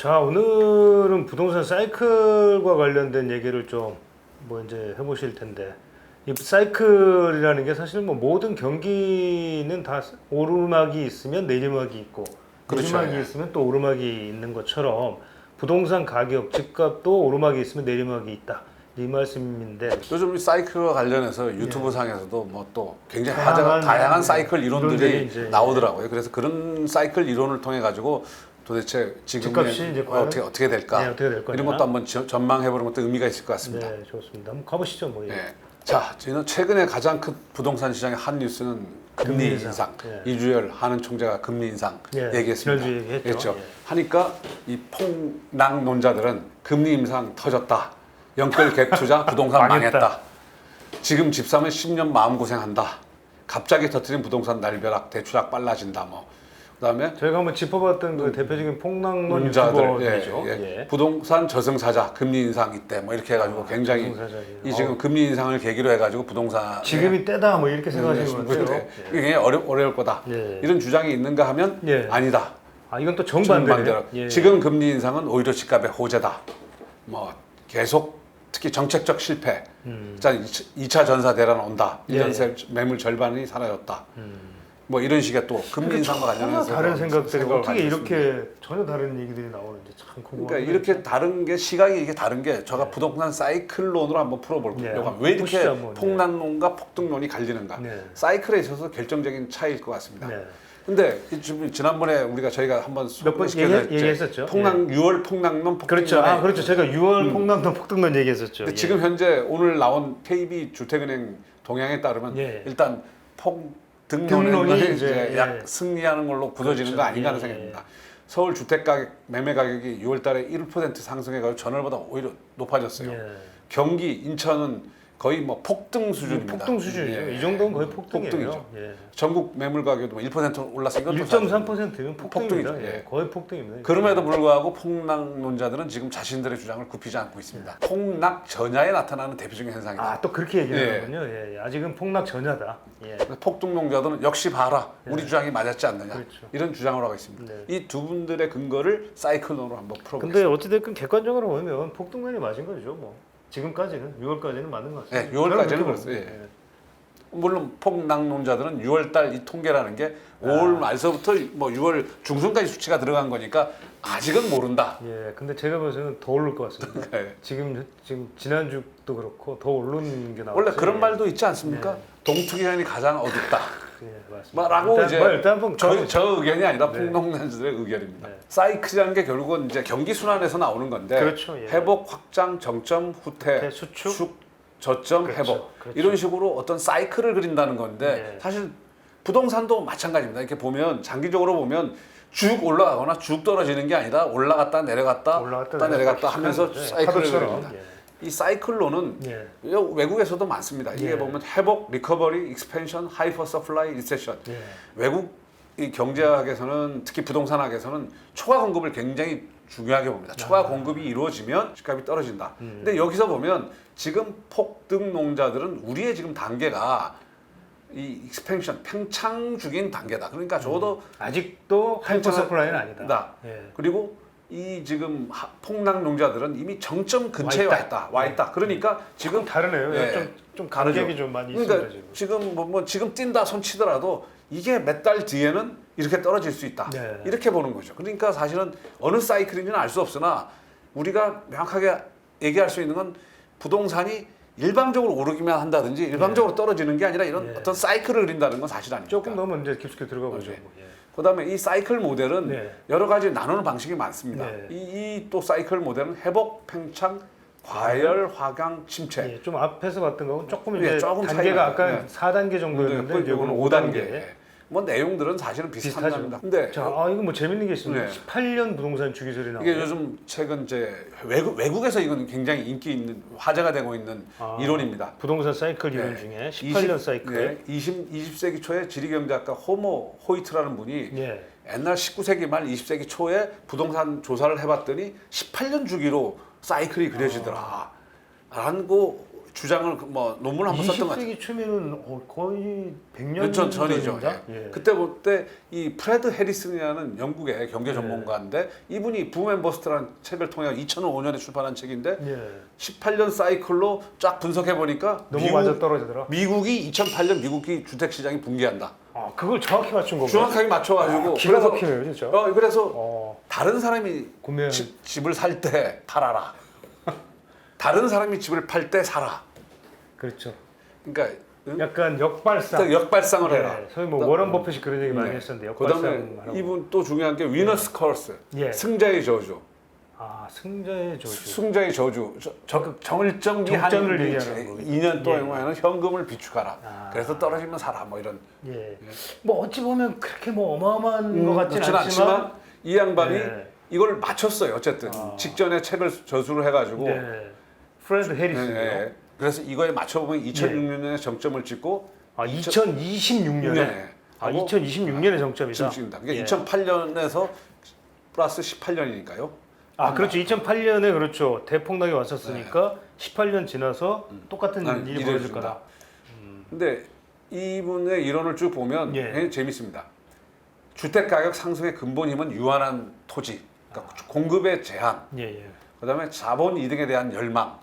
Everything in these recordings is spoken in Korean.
자, 오늘은 부동산 사이클과 관련된 얘기를 좀 뭐 이제 해보실 텐데, 이 사이클이라는 게 사실 뭐 모든 경기는 다 오르막이 있으면 내리막이 있고, 그렇죠. 내리막이 예. 있으면 또 오르막이 있는 것처럼 부동산 가격, 집값도 오르막이 있으면 내리막이 있다. 이 말씀인데, 요즘 이 사이클과 관련해서 유튜브 상에서도 뭐 또 굉장히 다양한, 다양한 사이클 이론들이 이론들이 이제, 나오더라고요. 그래서 그런 사이클 이론을 통해 가지고 도대체 지금 집값이 이제 과연 어떻게 될까? 네, 어떻게 될 거냐. 이런 것도 한번 전망해보는 것도 의미가 있을 것 같습니다. 네, 좋습니다. 한번 가보시죠, 뭐. 예. 예. 자, 저희는 최근에 가장 큰 부동산 시장의 한 뉴스는 금리 금리 인상. 인상. 예. 이주열 하는 총재가 금리 인상 예, 얘기했습니다. 지난주에 얘기했죠. 예. 하니까 이 폭락론자들은 금리 인상 터졌다. 연끌 갭 투자 부동산 망했다. 망했다. 지금 집 사면 10년 마음고생한다. 갑자기 터뜨린 부동산 날벼락 대추락 빨라진다. 뭐 그다음에 저희가 한번 짚어봤던 그 대표적인 폭락론 논자들, 유튜버들이죠. 예. 부동산 저승사자 금리 인상 이때 뭐 이렇게 해가지고 굉장히 저승사자, 예. 이 지금 금리 인상을 계기로 해가지고 부동산 지금이 때다 뭐 이렇게 생각하시는 것 같아요. 이게 어려울 거다 예. 이런 주장이 있는가 하면 예. 아니다. 아, 이건 또 정반대네요. 정반대로 예. 지금 금리 인상은 오히려 집값의 호재다. 뭐 계속 특히 정책적 실패. 자, 2차 전사 대란 온다. 예. 1년새 매물 절반이 사라졌다. 뭐 이런 식의 또 금리 인상과 전혀 관련해서 다른 생각들이 생각을 어떻게 가지고 있습니다. 이렇게 전혀 다른 얘기들이 나오는지 참 궁금합니다. 그러니까 이렇게 다른 게 시각이 이게 다른 게 제가 부동산 사이클론으로 한번 풀어보려고 네, 합니다. 왜 이렇게 보시죠, 한번. 폭락론과 폭등론이 갈리는가? 네. 사이클에 있어서 결정적인 차이일 것 같습니다. 네. 근데 지난번에 저희가 한번 몇 번 얘기했었죠. 폭락 6월 폭락론 폭등론 그렇죠. 아, 그렇죠. 제가 6월 폭락론 폭등론 얘기했었죠. 근데 예. 지금 현재 오늘 나온 KB 주택은행 동향에 따르면 예. 일단 등론이 폭등론이 이제, 이제 약 승리하는 걸로 굳어지는 그렇죠. 거 아닌가 하는 예, 생각입니다. 서울 주택 가격 매매 가격이 6월달에 1% 상승해가지고 전월보다 오히려 높아졌어요. 예. 경기, 인천은 거의 뭐 폭등 수준입니다. 폭등 수준이죠. 예. 이 정도는 거의 폭등이에요. 폭등이죠. 예. 전국 매물 가격도 뭐 1% 올랐으니까 1.3%면 폭등입니다. 폭등이죠. 예. 거의 폭등입니다. 그럼에도 불구하고 폭락론자들은 지금 자신들의 주장을 굽히지 않고 있습니다. 폭락 전야에 나타나는 대표적인 현상이다. 아, 또 그렇게 얘기하는군요. 예. 아직은 폭락 전야다. 예. 폭등론자들은 역시 봐라 우리 주장이 맞았지 않느냐 그렇죠. 이런 주장을 하고 있습니다. 네. 이 두 분들의 근거를 사이클론으로 한번 풀어보겠습니다. 근데 어찌됐든 객관적으로 보면 폭등론이 맞은 거죠. 뭐 지금까지는 6월까지는 맞는 것 같습니다. 네, 6월까지는 저는 그렇습니다. 봅니다. 예. 물론 폭락론자들은 6월달 이 통계라는 게 5월 말서부터 뭐 6월 중순까지 수치가 들어간 거니까 아직은 모른다. 예, 근데 제가 봐서는 더 오를 것 같습니다. 네. 지금 지난주도 그렇고 더 오르는 게 나왔죠. 원래 그런 말도 있지 않습니까? 동투기간이 가장 어둡다. 예, 맞습니다. 라고 일단 한번 저 의견이 아니라 폭락론자들의 의견입니다. 네. 사이클이라는 게 결국은 이제 경기 순환에서 나오는 건데 그렇죠, 예. 회복, 확장, 정점, 후퇴, 수축, 저점, 그렇죠, 회복 그렇죠. 이런 식으로 어떤 사이클을 그린다는 건데 네. 사실 부동산도 마찬가지입니다. 이렇게 보면 장기적으로 보면 쭉 올라가거나 쭉 떨어지는 게 아니라 올라갔다 내려갔다 내려갔다 하면서 네, 사이클을 파도처럼. 그립니다. 예. 이 사이클론은 예. 외국에서도 많습니다. 이게 예. 보면 회복, 리커버리, 익스펜션, 하이퍼 서플라이, 리세션. 예. 외국 이 경제학에서는 특히 부동산학에서는 초과 공급을 굉장히 중요하게 봅니다. 초과 공급이 이루어지면 집값이 떨어진다. 근데 여기서 보면 지금 폭등농자들은 우리의 지금 단계가 이 익스펜션 팽창 중인 단계다. 그러니까 적어도 아직도 하이퍼 팽창- 서플라이는 아니다. 다. 예. 그리고 이 지금 폭락농자들은 이미 정점 근처에 와 있다. 그러니까 지금 다르네요. 예. 좀 다르죠. 간격이 좀 많이 그러니까 있습니다. 지금. 지금 지금 뛴다 손 치더라도 이게 몇 달 뒤에는 이렇게 떨어질 수 있다. 네. 이렇게 보는 거죠. 그러니까 사실은 어느 사이클인지는 알 수 없으나 우리가 명확하게 얘기할 수 있는 건 부동산이 일방적으로 오르기만 한다든지 일방적으로 떨어지는 게 아니라 이런 네. 어떤 사이클을 그린다는 건 사실 아닙니다. 조금 더 먼저 깊숙이 들어가 보죠. 네. 뭐. 예. 그다음에 이 사이클 모델은 네. 여러 가지 나누는 방식이 많습니다. 네. 이 또 사이클 모델은 회복, 팽창, 과열, 화강, 침체. 예, 좀 앞에서 봤던 거하고 조금 예, 이제 조금 단계가 차이가 아까 나요. 4단계 정도였는데 이거는 이거는 5단계. 5단계. 뭐 내용들은 사실은 비슷합니다. 근데 자, 이거 뭐 재밌는 게 있습니다. 네. 18년 부동산 주기설이 이게 나와요. 요즘 최근 이제 외국에서 이건 굉장히 인기 있는 화제가 되고 있는 이론입니다. 부동산 사이클 이론 네. 중에 18년 사이클. 20세기 초에 지리경제학가 호모 호이트라는 분이 예. 옛날 19세기 말 20세기 초에 부동산 조사를 해봤더니 18년 주기로 사이클이 그려지더라. 라고 주장을 뭐 논문 한번 썼던 것 같아요. 20세기 초면은 거의 100년 몇 년 전이죠. 전인가? 예. 예. 그때 볼 때 이 프레드 해리슨이라는 영국의 경제 전문가인데 이분이 붐앤버스트라는 책을 통해 2005년에 출판한 책인데 예. 18년 사이클로 쫙 분석해 보니까 너무 맞아 떨어지더라. 미국이 2008년 미국이 주택 시장이 붕괴한다. 아, 그걸 정확히 맞춘 거구나. 정확하게 맞춰가지고 기가 막히네요, 진짜. 그래서 다른 사람이 구매 집을 살 때 팔아라. 다른 사람이 집을 팔 때 사라. 그렇죠. 그러니까 약간 역발상. 역발상을 해라. 소위 뭐 워런 버핏이 그런 얘기 많이 했었는데 그다음에 역발상. 이분 또 중요한 게 위너스 커스, 예. 승자의 저주. 아, 승자의 저주. 승자의 저주. 정일정비 한 정점을 얘기하는 거군요. 2년 동안에는 현금을 비축하라. 아. 그래서 떨어지면 사라. 뭐 이런. 예. 뭐 어찌 보면 그렇게 뭐 어마어마한 것 같지는 않지만 이 양반이 네. 이걸 맞췄어요. 어쨌든 직전에 책을 저수를 해가지고. 네. 프레드 해리슨이요. 네. 그래서 이거에 맞춰보면 2006년에 정점을 찍고 아, 2026년에. 네. 아, 2026년에 정점이다. 찍습니다. 그러니까 예. 2008년에서 플러스 18년이니까요. 아, 그렇죠. 2008년에 그렇죠. 대폭락이 왔었으니까 18년 지나서 똑같은 일이 벌어질 거다. 근데 이분의 이론을 쭉 보면 예. 굉장히 재밌습니다. 주택 가격 상승의 근본 힘은 유한한 토지, 그러니까 공급의 제한, 예, 예. 그다음에 자본 이득에 대한 열망.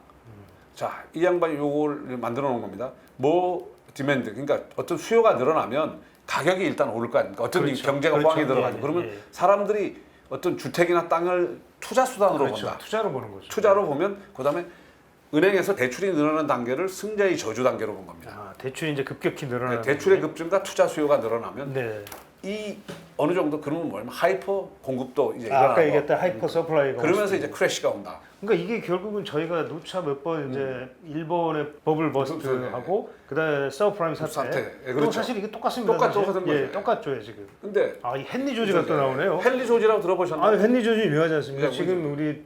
자, 이 양반이 요걸 만들어 놓은 겁니다. 뭐 디맨드, 그러니까 어떤 수요가 늘어나면 가격이 일단 오를 거 아닙니까? 어떤 그렇죠. 경제가 그렇죠. 호황이 들어가죠. 예, 그러면 예. 사람들이 어떤 주택이나 땅을 투자 수단으로 그렇죠. 본다. 투자로 보는 거죠. 투자로 보면 그다음에 은행에서 대출이 늘어나는 단계를 승자의 저주 단계로 본 겁니다. 아, 대출이 이제 급격히 늘어나는. 대출의 급증과 투자 수요가 늘어나면 네. 이 어느 정도 그러면 뭐냐면 하이퍼 공급도 이제 아, 아까 일어나고 얘기했던 하이퍼 서플라이가 그러면서 올 이제 크래시가 온다. 그러니까 이게 결국은 저희가 누차 몇 번 이제 일본의 버블 버스트하고 그다음에 서브프라임 사태. 예, 또 그렇죠. 사실 이게 똑같습니다. 사실. 똑같은 예, 거죠. 똑같죠 지금. 근데 아, 이 헨리 조지가 또 나오네요. 헨리 조지라고 들어보셨나요? 아, 헨리 조지 유명하지 않습니까? 예, 지금 우리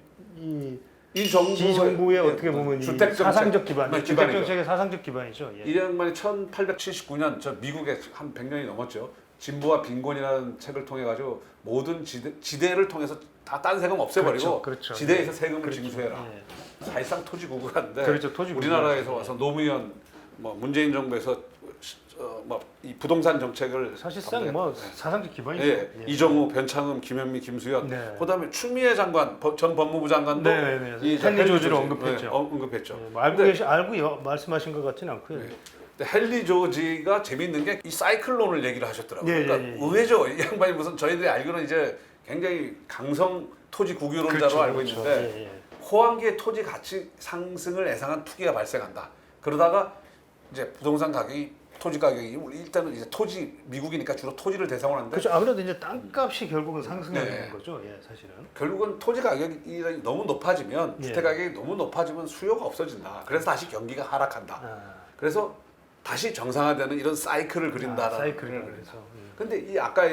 이 정부의 어떻게 보면 이 주택 정책, 사상적 기반, 네, 주택 기반이죠. 정책의 사상적 기반이죠. 예. 이 양반이 1879년 저 미국에 한 100년이 넘었죠. 진보와 빈곤이라는 책을 통해 가지고 모든 지대를 통해서 다 딴 세금 없애버리고 그렇죠. 지대에서 세금을 그렇죠. 징수해라. 예. 사실상 토지국가인데 그렇죠, 토지국가. 우리나라에서 와서 노무현 뭐 문재인 정부에서 이 부동산 정책을 사실상 뭐 사상적 기반이죠. 예, 이정우, 변창흠, 김현미, 김수현, 네. 그다음에 추미애 장관, 전 법무부 장관도 네, 네, 네. 이 헨리 조지를 조지, 언급했죠. 네, 언급했죠. 예, 뭐 알고 말씀하신 것 같지는 않고요. 근데 헨리 조지가 재밌는 게 이 사이클론을 얘기를 하셨더라고요. 예, 그러니까 예, 예. 의외죠. 이 양반이 무슨 저희들이 알기로는 이제 굉장히 강성 토지 국유론자로 알고 있는데 예, 예. 호황기의 토지 가치 상승을 예상한 투기가 발생한다. 그러다가 이제 부동산 가격이 토지 가격이 일단은 이제 토지 미국이니까 주로 토지를 대상으로 하는데 그렇죠. 아무래도 이제 땅값이 결국은 상승하는 네. 거죠. 예, 사실은. 결국은 토지 가격이 너무 높아지면 예. 주택 가격이 너무 높아지면 수요가 없어진다. 그래서 다시 경기가 하락한다. 아, 그래서 다시 정상화되는 이런 사이클을 그린다라는. 사이클을 그래서. 근데 이 아까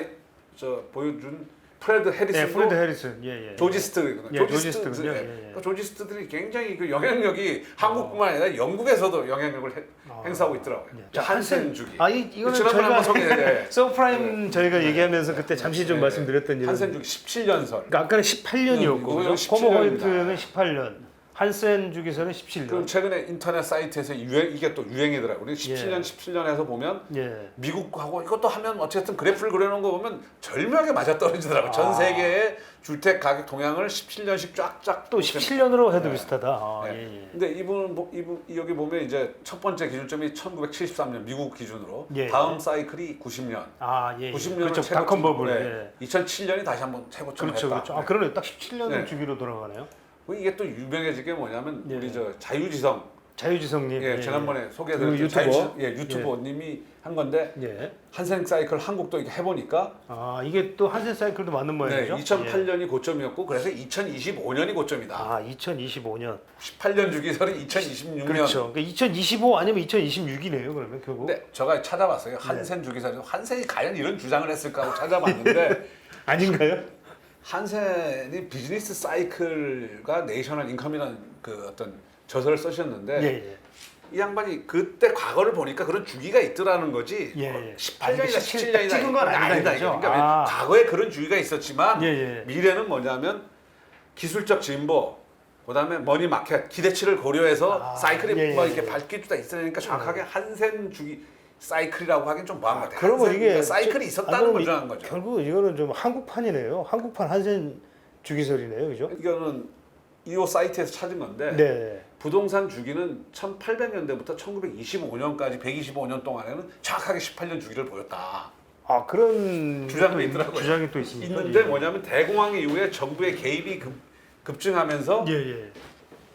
저 보여준 프레드 해리슨도 네, 프레드 해리슨. 예, 예. 조지 스트, 예, 조지 스트군요. 예, 예. 그러니까 조지 스트들이 굉장히 그 영향력이 한국뿐만 아니라 영국에서도 영향력을 행사하고 있더라고요. 예. 자, 한센 주기. 아, 이거는 지난번에 한번 소개해. 서프라임 저희가 얘기하면서 그때 잠시 좀 말씀드렸던 이런. 한센 주기 17년설. 그러니까 아까는 18년이었고 이거는 코모 17년입니다. 호이트는 18년. 한센 주기서는 17년. 그럼 최근에 인터넷 사이트에서 이게 또 유행이더라고요. 우리 17년, 17년에서 보면 예. 미국하고 이것도 하면 어쨌든 그래프를 그려놓은 거 보면 절묘하게 맞아떨어지더라고요. 전 세계의 주택 가격 동향을 17년씩 쫙쫙 또 17년으로 해도 비슷하다. 아, 네. 예, 예. 근데 이분 여기 보면 이제 첫 번째 기준점이 1973년 미국 기준으로 예. 다음 사이클이 90년. 아, 예. 90년을 그렇죠. 닷컴 버블. 네. 2007년이 다시 한번 최고점을 그렇죠, 했다. 그렇죠. 아, 그러네. 딱 17년 네. 주기로 돌아가네요. 이게 또 유명해진 게 뭐냐면 예. 우리 저 자유지성 자유지성님. 예, 지난번에 소개해드렸던 그 유튜버. 유튜버님이 한 건데 예. 한생 사이클 한국도 이렇게 해보니까 아, 이게 또 한센 사이클도 맞는 모양이죠? 네, 2008년이 고점이었고 그래서 2025년이 고점이다. 아, 2025년. 18년 주기설이 2026년. 그렇죠. 그러니까 2025 아니면 2026이네요. 그러면 결국. 근데 제가 찾아봤어요. 한센 주기설에서 한센이 과연 이런 주장을 했을까 하고 찾아봤는데 아닌가요? 한센이 비즈니스 사이클과 내셔널 인컴이라는 그 어떤 저서를 쓰셨는데 예, 예. 이 양반이 그때 과거를 보니까 그런 주기가 있더라는 거지. 예, 예. 18년이나 17 17년이나 찍은 건 아니다, 이거죠? 그러니까 아. 과거에 그런 주기가 있었지만 예, 예. 미래는 뭐냐면 기술적 진보, 그다음에 머니 마켓 기대치를 고려해서 아, 사이클이 예, 뭐 예, 이렇게 예. 밝게 주다 있으니까 정확하게 한센 주기 사이클이라고 하긴 좀 뭐한 것 같아요. 그러면 한센, 이게 그러니까 사이클이 있었다는 걸 주장한 거죠. 결국 이거는 좀 한국판이네요. 한국판 한센 주기설이네요, 그죠? 이거는 이 사이트에서 찾은 건데 네. 부동산 주기는 1800년대부터 1925년까지 125년 동안에는 정확하게 18년 주기를 보였다. 아 그런 주장도 있더라고요. 주장이 또 있습니까? 있는데 예. 뭐냐면 대공황 이후에 정부의 개입이 급증하면서 예, 예.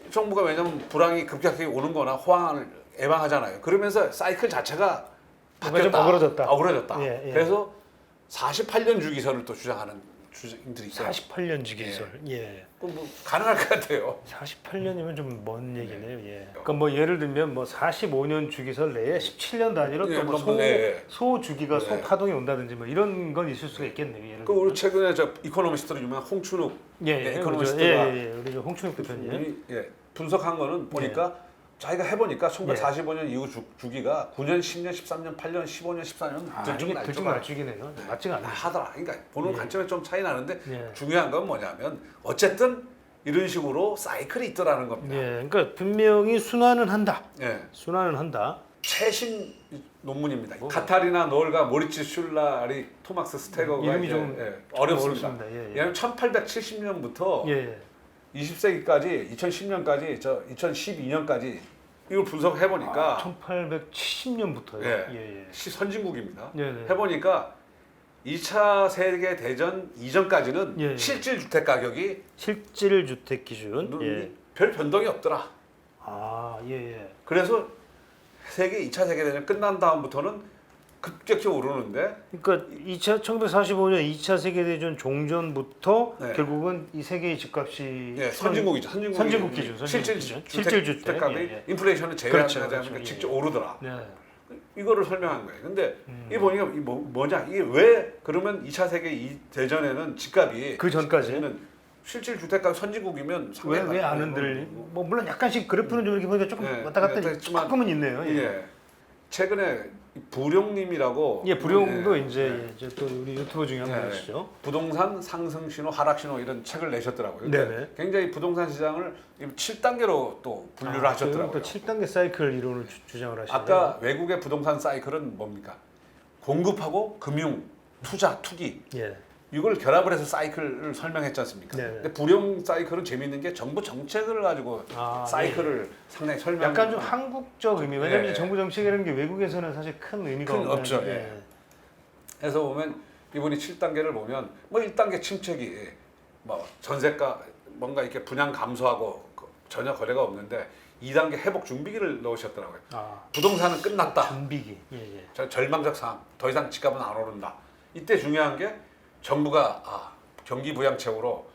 정부가 왜냐면 불황이 급격하게 오는 거나 호황을 예방하잖아요. 그러면서 사이클 자체가 뭔가 좀 바뀌었다. 어그러졌다. 어그러졌다. 예, 예. 그래서 48년 주기설을 또 주장하는 주장들이 있어요. 48년 주기설. 예. 그럼 뭐 가능할 것 같아요. 48년이면 좀 먼 얘기네요. 예. 그러니까 뭐 예를 들면 뭐 45년 주기설 내에 17년 단위로 예, 또뭐 뭐, 네. 소 주기가 네. 소 파동이 온다든지 뭐 이런 건 있을 수가 있겠네요. 예를 그 우리 들면. 최근에 저 이코노미스트로 유명한 홍춘욱 예, 예. 그렇죠. 이코노미스트가 예, 예. 우리 저 홍춘욱 대표님. 분이 분석한 거는 보니까 자기가 해보니까 1945년 이후 주기가 9년, 10년, 13년, 8년, 15년, 14년 아, 이게 들쭉날쭉이네요. 맞지가 않아요. 하더라. 그러니까 보는 예. 관점에 좀 차이 나는데 예. 중요한 건 뭐냐면 어쨌든 이런 식으로 사이클이 있더라는 겁니다. 예. 그러니까 분명히 순환은 한다. 예. 순환은 한다. 최신 논문입니다. 뭐. 카타리나 노을과 모리츠 슐라리 토막스 스테거가 이름이 이제, 좀 어렵습니다. 어렵습니다. 예, 예. 왜냐하면 1870년부터 예, 예. 20세기까지 2010년까지 2012년까지 이걸 분석해 보니까 1870년부터요. 예. 예, 예. 선진국입니다. 예, 네. 해보니까 2차 세계 대전 이전까지는 예, 예. 실질 주택 가격이 실질 주택 기준. 예. 별 변동이 없더라. 아, 예, 예. 그래서 2차 세계 대전 끝난 다음부터는 급격히 오르는데 그러니까 1945년 2차 세계대전 종전부터 네. 결국은 이 세계의 집값이 선진국이죠. 선진국 기준, 실질 기준. 주택, 실질 주택. 주택값이 예, 예. 인플레이션을 그렇죠, 제외하지 그렇죠. 않으면 예, 직접 예. 오르더라. 네. 이거를 설명한 거예요. 근데 이 보니까 뭐냐? 이게 왜 그러면 2차 세계 대전에는 집값이 그 전까지는 실질 주택값 선진국이면 상당히 왜안 흔들리? 뭐 물론 약간씩 그래프는 좀 이렇게 보니까 조금 예, 왔다 갔다 예, 했지만, 조금은 있네요. 예. 예. 최근에 부룡님이라고 예, 부룡도 예, 이제, 예. 이제 또 우리 유튜버 중에 한 예, 분이시죠. 부동산 상승 신호, 하락 신호 이런 책을 내셨더라고요. 네네. 근데 굉장히 부동산 시장을 7단계로 또 분류를 하셨더라고요. 또 7단계 사이클 이론을 주장을 하시네요. 아까 외국의 부동산 사이클은 뭡니까? 공급하고 금융, 투자, 투기 예. 이걸 결합을 해서 사이클을 설명했지 않습니까? 네네. 근데 불용 사이클은 재미있는 게 정부 정책을 가지고 사이클을 상당히 설명. 약간 좀 한국적 의미. 왜냐하면 예. 정부 정책이라는 게 외국에서는 사실 큰 의미가 큰 없는. 없죠. 예. 해서 보면 이분이 7단계를 보면 뭐 1단계 침체기 뭐 전세가 뭔가 이렇게 분양 감소하고 전혀 거래가 없는데 2단계 회복 준비기를 넣으셨더라고요. 아, 부동산은 끝났다. 준비기. 예, 예. 절망적 상황. 더 이상 집값은 안 오른다. 이때 중요한 게 정부가 경기 부양책으로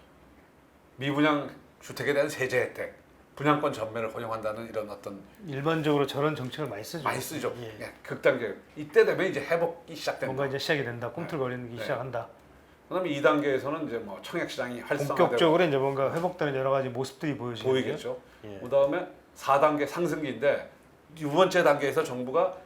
미분양 주택에 대한 세제 혜택, 분양권 전매를 허용한다는 이런 어떤 일반적으로 저런 정책을 많이 쓰죠. 많이 쓰죠. 예. 예, 극단계. 이때 되면 이제 회복이 시작된다. 뭔가 이제 시작이 된다. 꿈틀거리는 게 네. 시작한다. 그다음에 2단계에서는 이제 뭐 청약 시장이 활성화되고 본격적으로 이제 뭔가 회복되는 여러 가지 모습들이 보여지는 보이겠죠. 예. 그다음에 4단계 상승기인데 두 번째 단계에서 정부가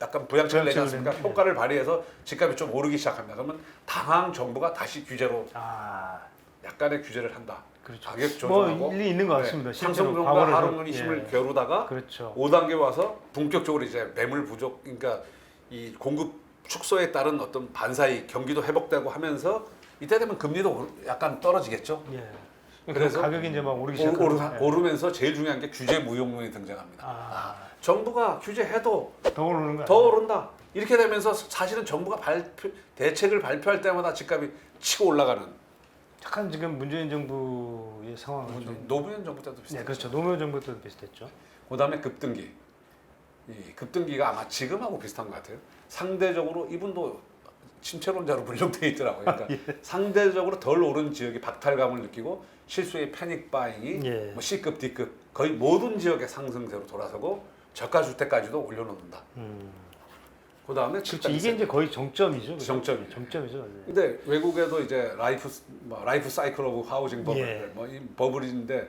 약간 부양책을 내지 않습니까? 부양책을 효과를 발휘해서 집값이 좀 오르기 시작합니다. 그러면 당황 정부가 다시 규제로 아, 약간의 규제를 한다. 그렇죠. 가격 뭐 조정하고 일리 있는 것 같습니다. 실제로 상승분과 과거를 하락률이 힘을 예. 겨루다가 그렇죠. 5단계 와서 본격적으로 이제 매물 부족, 그러니까 이 공급 축소에 따른 어떤 반사이 경기도 회복되고 하면서 이때 되면 금리도 약간 떨어지겠죠. 예. 그래서 그래서 가격이 이제 막 오르기 시작하는. 오르면서 제일 중요한 게 규제 무용론이 등장합니다. 아, 정부가 규제해도 더 오르는 거 더 아니에요? 오른다. 이렇게 되면서 사실은 정부가 대책을 발표할 때마다 집값이 치고 올라가는. 약간 지금 문재인 정부의 상황은 좀. 노무현 정부 때도 비슷했죠. 네, 그렇죠. 노무현 정부 때도 비슷했죠. 그다음에 급등기. 이 급등기가 아마 지금하고 비슷한 것 같아요. 상대적으로 이분도 침체론자로 분류되어 있더라고요. 그러니까 상대적으로 덜 오른 지역이 박탈감을 느끼고 실수의 패닉 바잉이 예. 뭐 C급, D급 거의 모든 지역의 상승세로 돌아서고 저가 주택까지도 올려놓는다. 그다음에 그렇죠. 이게 이제 거의 정점이죠. 그죠? 정점이에요. 정점이죠. 네. 근데 외국에도 이제 라이프 사이클 오브 하우징 버블, 예. 뭐 이 버블인데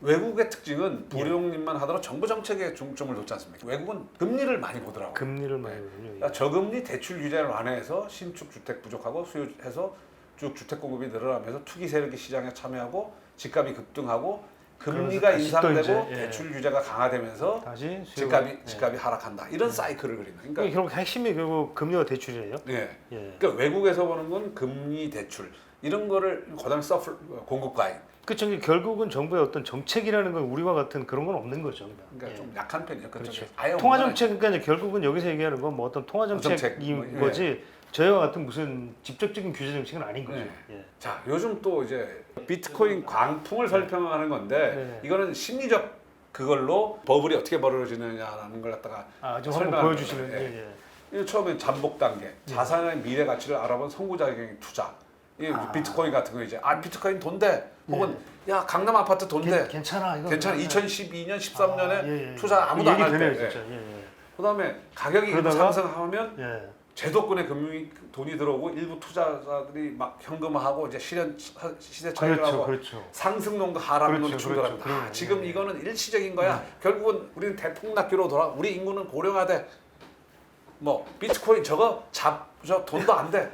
외국의 특징은 불용님만 하더라도 정부 정책에 중점을 뒀지 않습니까? 외국은 금리를 많이 보더라고요. 금리를 많이 오르요. 그러니까 저금리 대출 규제를 완화해서 신축 주택 부족하고 수요해서 쭉 주택 공급이 늘어나면서 투기 세력이 시장에 참여하고 집값이 급등하고 금리가 다시 또 인상되고 이제, 예. 대출 규제가 강화되면서 다시 집값이 하락한다. 이런 사이클을 그리는. 그러니까 그러니까 결국 핵심이 결국 금리와 대출이에요. 예. 예. 그러니까 외국에서 보는 건 금리 대출 이런 거를 그다음에 공급 과잉. 그렇죠. 결국은 정부의 어떤 정책이라는 건 우리와 같은 그런 건 없는 거죠. 그러니까 예. 좀 약한 편이죠. 그쪽에. 그렇죠. 아예 통화 없는 정책 그러니까 이제 결국은 여기서 얘기하는 건 뭐 어떤 통화 정책, 정책인 뭐, 예. 거지 저희와 같은 무슨 직접적인 규제 정책은 아닌 거죠. 네. 예. 자, 요즘 또 이제 비트코인 광풍을 설명하는 건데 네. 이거는 심리적 그걸로 버블이 어떻게 벌어지느냐라는 걸 갖다가 좀 한번 설명하는 보여주시는. 거예요. 예. 예. 이게 처음엔 잠복 단계, 자산의 미래 가치를 알아본 선구자격인 투자. 이 비트코인 같은 거 이제 비트코인 돈대 혹은 야 강남 아파트 돈대 괜찮아 이거. 괜찮아 2012년 13년에 예, 예. 투자 아무도 안 얘기 할 때. 되네요, 진짜. 예. 예. 그다음에 가격이 일부 그러다가- 상승하면 예. 제도권의 금융 돈이 들어오고 일부 투자자들이 막 현금화하고 이제 시세 차익을 그렇죠, 하고 그렇죠. 상승론과 하락론이 그렇죠, 충돌합니다. 그렇죠. 그러네. 지금 이거는 일시적인 거야. 결국은 우리는 대폭락기로 돌아. 우리 인구는 고령화돼. 뭐 비트코인 저 돈도 안 돼.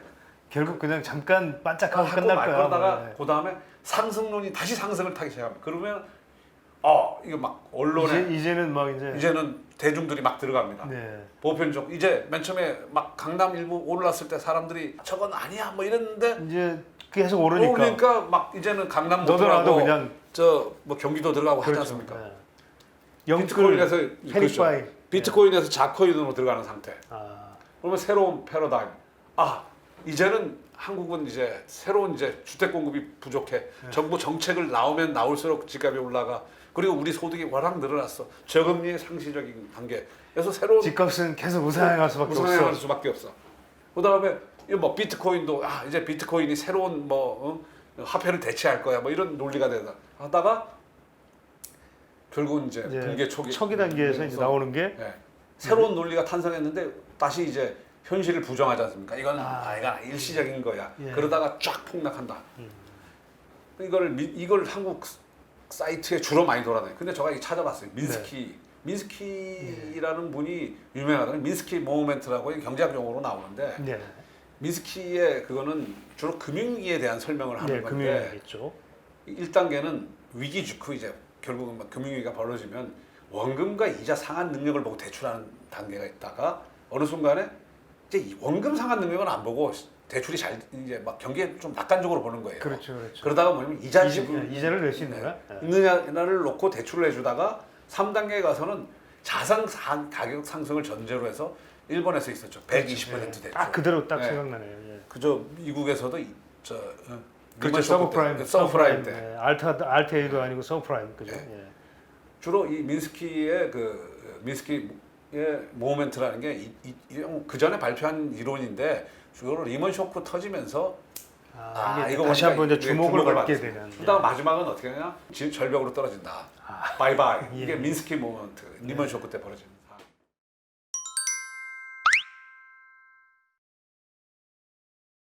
결국 그냥 잠깐 반짝하고 하고 끝날 말 거야. 거다가 뭐, 예. 그 다음에 상승론이 다시 상승을 타기 시작합니다. 그러면 이거 막 언론에 이제는 막 이제. 이제는 대중들이 막 들어갑니다. 네. 보편적 이제 맨 처음에 막 강남 일부 올랐을 때 사람들이 저건 아니야 뭐 이랬는데 이제 계속 오르니까. 오르니까 막 이제는 강남 못 너도 나도 들어가고 그냥. 저 뭐 경기도 들어가고 하지 그렇죠. 않습니까? 네. 비트코인에서 페니파이. 그렇죠. 비트코인에서 자코인으로 들어가는 상태. 아, 그러면 새로운 패러다임. 이제는 한국은 이제 새로운 이제 주택 공급이 부족해. 정부 정책을 나오면 나올수록 집값이 올라가. 그리고 우리 소득이 워낙 늘어났어. 저금리의 상시적인 단계. 그래서 새로운 집값은 계속 우상향할 수밖에 우상향할 없어. 수밖에 없어. 그다음에 이 뭐 비트코인도 이제 비트코인이 새로운 화폐를 대체할 거야. 뭐 이런 논리가 되다 하다가 결국은 이제 붕괴 초기 단계에서 이제 나오는 게. 예, 새로운 논리가 탄생했는데 다시 이제 현실을 부정하지 않습니까? 이건 이건 일시적인 거야. 예. 그러다가 쫙 폭락한다. 이걸 한국 사이트에 주로 많이 돌아다녀요. 근데 제가 찾아봤어요. 민스키라는 분이 유명하다는 민스키 모멘트라고 경제학 용어로 나오는데 네. 민스키의 그거는 주로 금융위기에 대한 설명을 하는 네, 건데 금융이겠죠. 1단계는 위기 직후 이제 결국은 막 금융위기가 벌어지면 원금과 이자 상환 능력을 보고 대출하는 단계가 있다가 어느 순간에 이제 이 원금 상환 능력은 안 보고 대출이 잘 이제 막 경기에 좀 낙관적으로 보는 거예요. 그렇죠, 그렇죠. 그러다가 뭐냐면 이자 지분 이자를 낼 수 있는 거야. 예. 있느냐를 놓고 대출을 해주다가 3단계에 가서는 자산 가격 상승을 전제로 해서 일본에서 있었죠. 120% 대출. 그대로 딱 네. 생각나네요. 예. 그저 미국에서도 그렇죠. 서브프라임. 서브프라임 때 네. 알트에이도 아니고 서브프라임 그죠. 네. 예. 주로 이 민스키의 민스키의 모멘트라는 게 그 전에 발표한 이론인데 주로 리먼 쇼크 터지면서 이게 다시 한번 이제 주목을 받게 받았어요. 되는. 그다음 마지막은 어떻게 하냐? 절벽으로 떨어진다. 바이바이. 예. 이게 민스키 모멘트, 리먼 쇼크 때 벌어집니다.